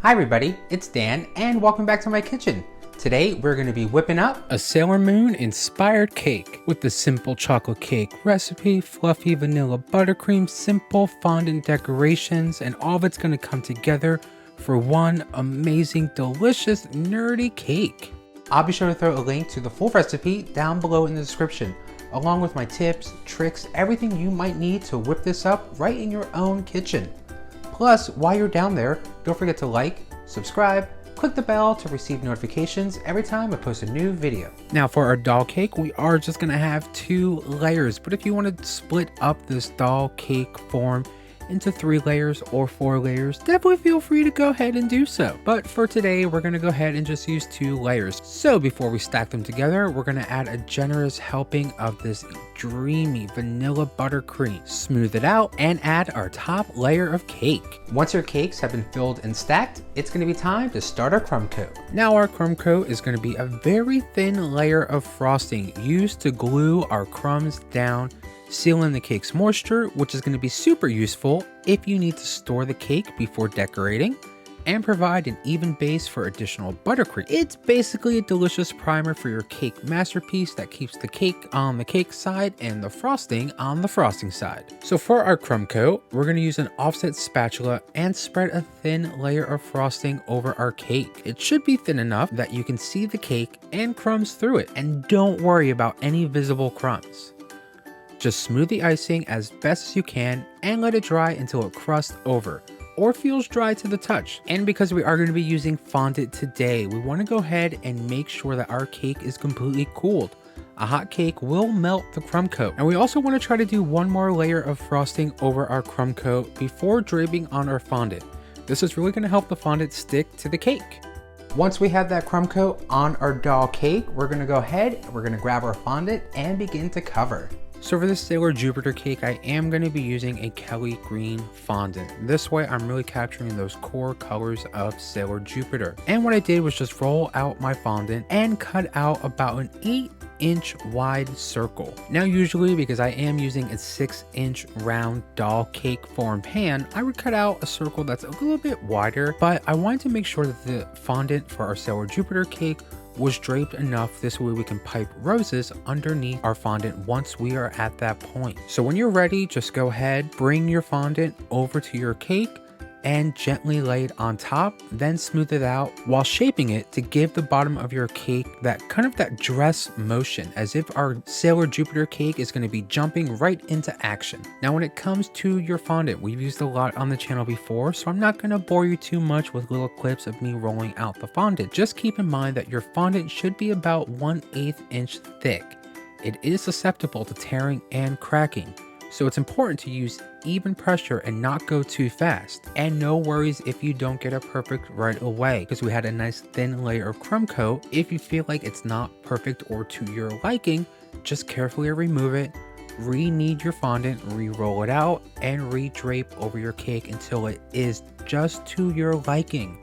Hi everybody, it's Dan and welcome back to my kitchen. Today we're going to be whipping up a Sailor Moon inspired cake with the simple chocolate cake recipe, fluffy vanilla buttercream, simple fondant decorations, and all of it's going to come together for one amazing, delicious, nerdy cake. I'll be sure to throw a link to the full recipe down below in the description, along with my tips, tricks, everything you might need to whip this up right in your own kitchen. Plus, while you're down there, don't forget to like, subscribe, click the bell to receive notifications every time I post a new video. Now for our doll cake, we are just going to have 2 layers, but if you want to split up this doll cake form into 3 layers or 4 layers, definitely feel free to go ahead and do so. But for today, we're going to go ahead and just use 2 layers. So before we stack them together, we're going to add a generous helping of this dreamy vanilla buttercream, smooth it out, and add our top layer of cake. Once your cakes have been filled and stacked, it's going to be time to start our crumb coat. Now our crumb coat is going to be a very thin layer of frosting used to glue our crumbs down, sealing the cake's moisture, which is going to be super useful if you need to store the cake before decorating, and provide an even base for additional buttercream. It's basically a delicious primer for your cake masterpiece that keeps the cake on the cake side and the frosting on the frosting side. So for our crumb coat, we're going to use an offset spatula and spread a thin layer of frosting over our cake. It should be thin enough that you can see the cake and crumbs through it, and don't worry about any visible crumbs. Just smooth the icing as best as you can and let it dry until it crusts over or feels dry to the touch. And because we are going to be using fondant today, we want to go ahead and make sure that our cake is completely cooled. A hot cake will melt the crumb coat. And we also want to try to do one more layer of frosting over our crumb coat before draping on our fondant. This is really going to help the fondant stick to the cake. Once we have that crumb coat on our doll cake, we're going to go ahead and we're going to grab our fondant and begin to cover. So for this Sailor Jupiter cake, I am going to be using a Kelly green fondant. This way I'm really capturing those core colors of Sailor Jupiter. And what I did was just roll out my fondant and cut out about an 8-inch wide circle. Now usually, because I am using a 6-inch round doll cake form pan, I would cut out a circle that's a little bit wider, but I wanted to make sure that the fondant for our Sailor Jupiter cake was draped enough, this way we can pipe roses underneath our fondant once we are at that point. So when you're ready, just go ahead, bring your fondant over to your cake and gently lay it on top, then smooth it out while shaping it to give the bottom of your cake that kind of that dress motion, as if our Sailor Jupiter cake is going to be jumping right into action. Now when it comes to your fondant, we've used a lot on the channel before, so I'm not going to bore you too much with little clips of me rolling out the fondant. Just keep in mind that your fondant should be about 1/8 inch thick. It is susceptible to tearing and cracking, so it's important to use even pressure and not go too fast. And no worries if you don't get it perfect right away, because we had a nice thin layer of crumb coat. If you feel like it's not perfect or to your liking, just carefully remove it, re-knead your fondant, re-roll it out, and re-drape over your cake until it is just to your liking.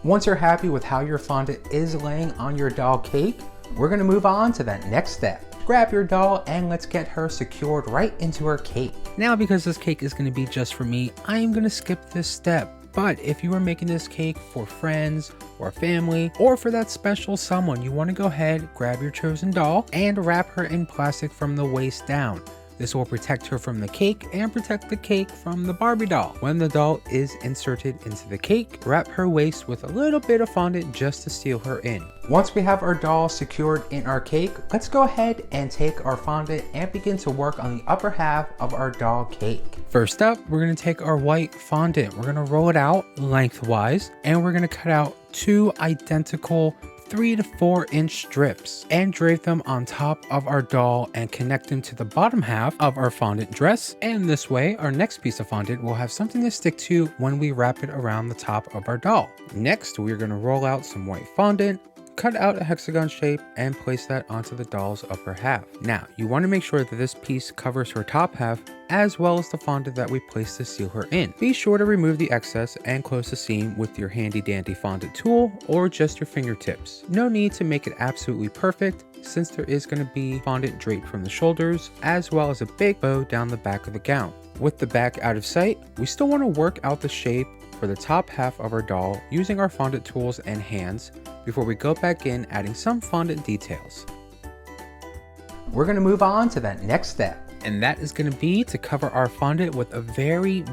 Once you're happy with how your fondant is laying on your doll cake, we're going to move on to that next step. Grab your doll and let's get her secured right into her cake. Now because this cake is going to be just for me, I am going to skip this step. But if you are making this cake for friends or family, or for that special someone, you want to go ahead, grab your chosen doll and wrap her in plastic from the waist down. This will protect her from the cake and protect the cake from the Barbie doll. When the doll is inserted into the cake, wrap her waist with a little bit of fondant just to seal her in. Once we have our doll secured in our cake, let's go ahead and take our fondant and begin to work on the upper half of our doll cake. First up, we're going to take our white fondant. We're going to roll it out lengthwise, and we're going to cut out 2 identical 3 to 4 inch strips and drape them on top of our doll and connect them to the bottom half of our fondant dress. And this way, our next piece of fondant will have something to stick to when we wrap it around the top of our doll. Next, we're going to roll out some white fondant, cut out a hexagon shape, and place that onto the doll's upper half. Now, you want to make sure that this piece covers her top half as well as the fondant that we placed to seal her in. Be sure to remove the excess and close the seam with your handy dandy fondant tool or just your fingertips. No need to make it absolutely perfect, since there is going to be fondant draped from the shoulders as well as a big bow down the back of the gown. With the back out of sight, we still want to work out the shape for the top half of our doll using our fondant tools and hands before we go back in adding some fondant details. We're going to move on to that next step. And that is going to be to cover our fondant with a very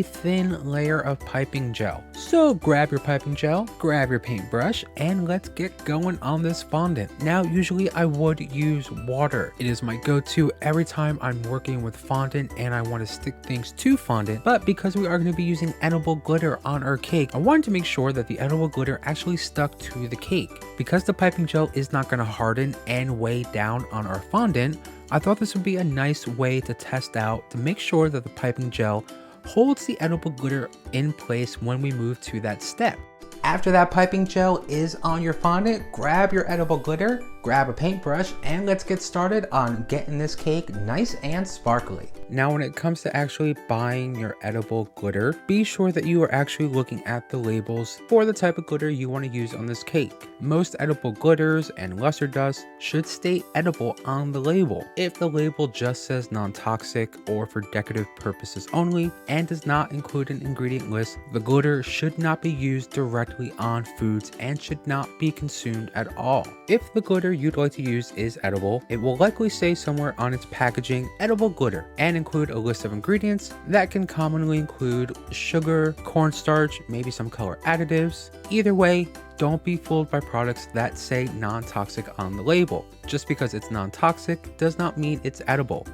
thin layer of piping gel. So grab your piping gel, grab your paintbrush, and let's get going on this fondant. Now, usually I would use water. It is my go-to every time I'm working with fondant and I want to stick things to fondant, but because we are going to be using edible glitter on our cake, I wanted to make sure that the edible glitter actually stuck to the cake. Because the piping gel is not going to harden and weigh down on our fondant, I thought this would be a nice way to test out to make sure that the piping gel holds the edible glitter in place when we move to that step. After that piping gel is on your fondant, grab your edible glitter, grab a paintbrush, and let's get started on getting this cake nice and sparkly. Now, when it comes to actually buying your edible glitter, be sure that you are actually looking at the labels for the type of glitter you want to use on this cake. Most edible glitters and luster dust should state edible on the label. If the label just says non-toxic or for decorative purposes only and does not include an ingredient list, the glitter should not be used directly on foods and should not be consumed at all. If the glitter you'd like to use is edible, it will likely say somewhere on its packaging edible glitter and include a list of ingredients that can commonly include sugar, cornstarch, maybe some color additives. Either way, don't be fooled by products that say non-toxic on the label. Just because it's non-toxic does not mean it's edible.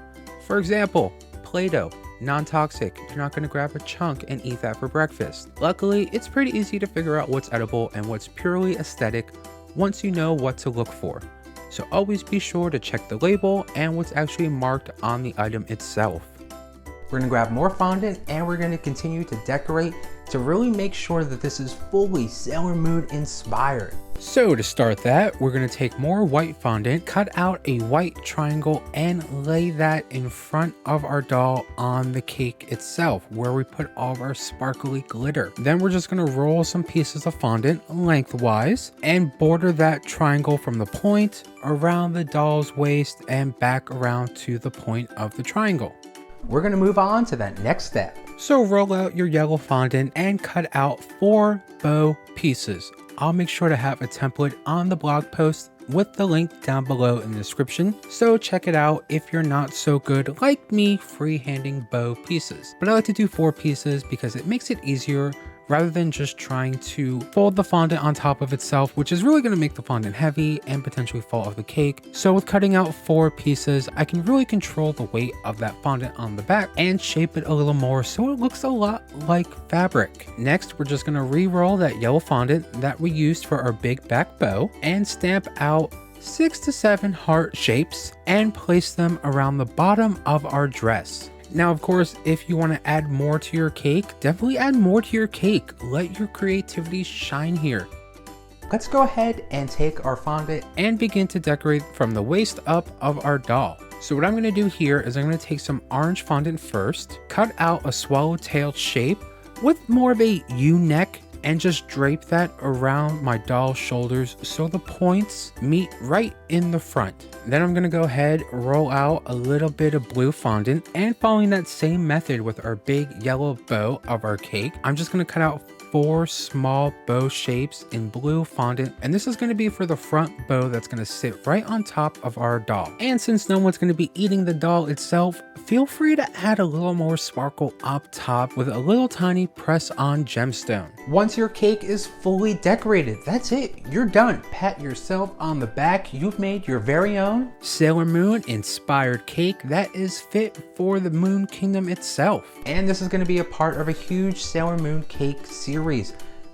For example, Play-Doh, non-toxic. You're not going to grab a chunk and eat that for breakfast. Luckily, it's pretty easy to figure out what's edible and what's purely aesthetic once you know what to look for. So always be sure to check the label and what's actually marked on the item itself. We're going to grab more fondant and we're going to continue to decorate to really make sure that this is fully Sailor Moon inspired. So to start that, we're going to take more white fondant, cut out a white triangle, and lay that in front of our doll on the cake itself, where we put all of our sparkly glitter. Then we're just going to roll some pieces of fondant lengthwise and border that triangle from the point around the doll's waist and back around to the point of the triangle. We're going to move on to that next step. So roll out your yellow fondant and cut out 4 bow pieces. I'll make sure to have a template on the blog post with the link down below in the description, so check it out if you're not so good like me freehanding bow pieces. But I like to do 4 pieces because it makes it easier rather than just trying to fold the fondant on top of itself, which is really going to make the fondant heavy and potentially fall off the cake. So with cutting out 4 pieces, I can really control the weight of that fondant on the back and shape it a little more so it looks a lot like fabric. Next, we're just going to re-roll that yellow fondant that we used for our big back bow and stamp out 6 to 7 heart shapes and place them around the bottom of our dress. Now, of course, if you want to add more to your cake, definitely add more to your cake. Let your creativity shine here. Let's go ahead and take our fondant and begin to decorate from the waist up of our doll. So what I'm going to do here is I'm going to take some orange fondant first, cut out a swallowtail shape with more of a U-neck, and just drape that around my doll's shoulders so the points meet right in the front. Then I'm going to go ahead, roll out a little bit of blue fondant, and following that same method with our big yellow bow of our cake, I'm just going to cut out 4 small bow shapes in blue fondant, and this is going to be for the front bow that's going to sit right on top of our doll. And since no one's going to be eating the doll itself, feel free to add a little more sparkle up top with a little tiny press-on gemstone. Once your cake is fully decorated, that's it, you're done. Pat yourself on the back, you've made your very own Sailor Moon inspired cake that is fit for the Moon Kingdom itself. And this is going to be a part of a huge Sailor Moon cake series.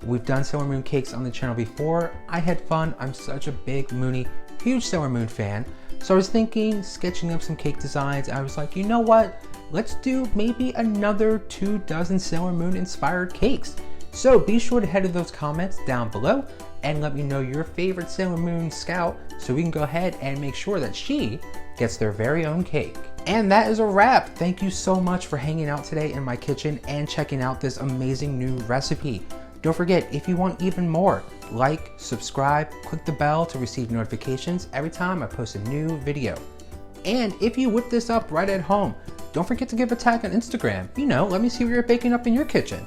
We've done Sailor Moon cakes on the channel before. I had fun. I'm such a big Moony, huge Sailor Moon fan. So I was thinking, sketching up some cake designs. I was like, you know what? Let's do maybe another 24 Sailor Moon inspired cakes. So be sure to head to those comments down below and let me know your favorite Sailor Moon scout so we can go ahead and make sure that she gets their very own cake. And that is a wrap. Thank you so much for hanging out today in my kitchen and checking out this amazing new recipe. Don't forget, if you want even more, like, subscribe, click the bell to receive notifications every time I post a new video. And if you whip this up right at home, don't forget to give a tag on Instagram. You know, let me see what you're baking up in your kitchen.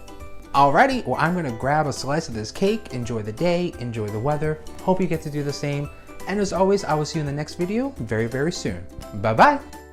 Alrighty, well, I'm gonna grab a slice of this cake, enjoy the day, enjoy the weather. Hope you get to do the same. And as always, I will see you in the next video very, very soon. Bye-bye.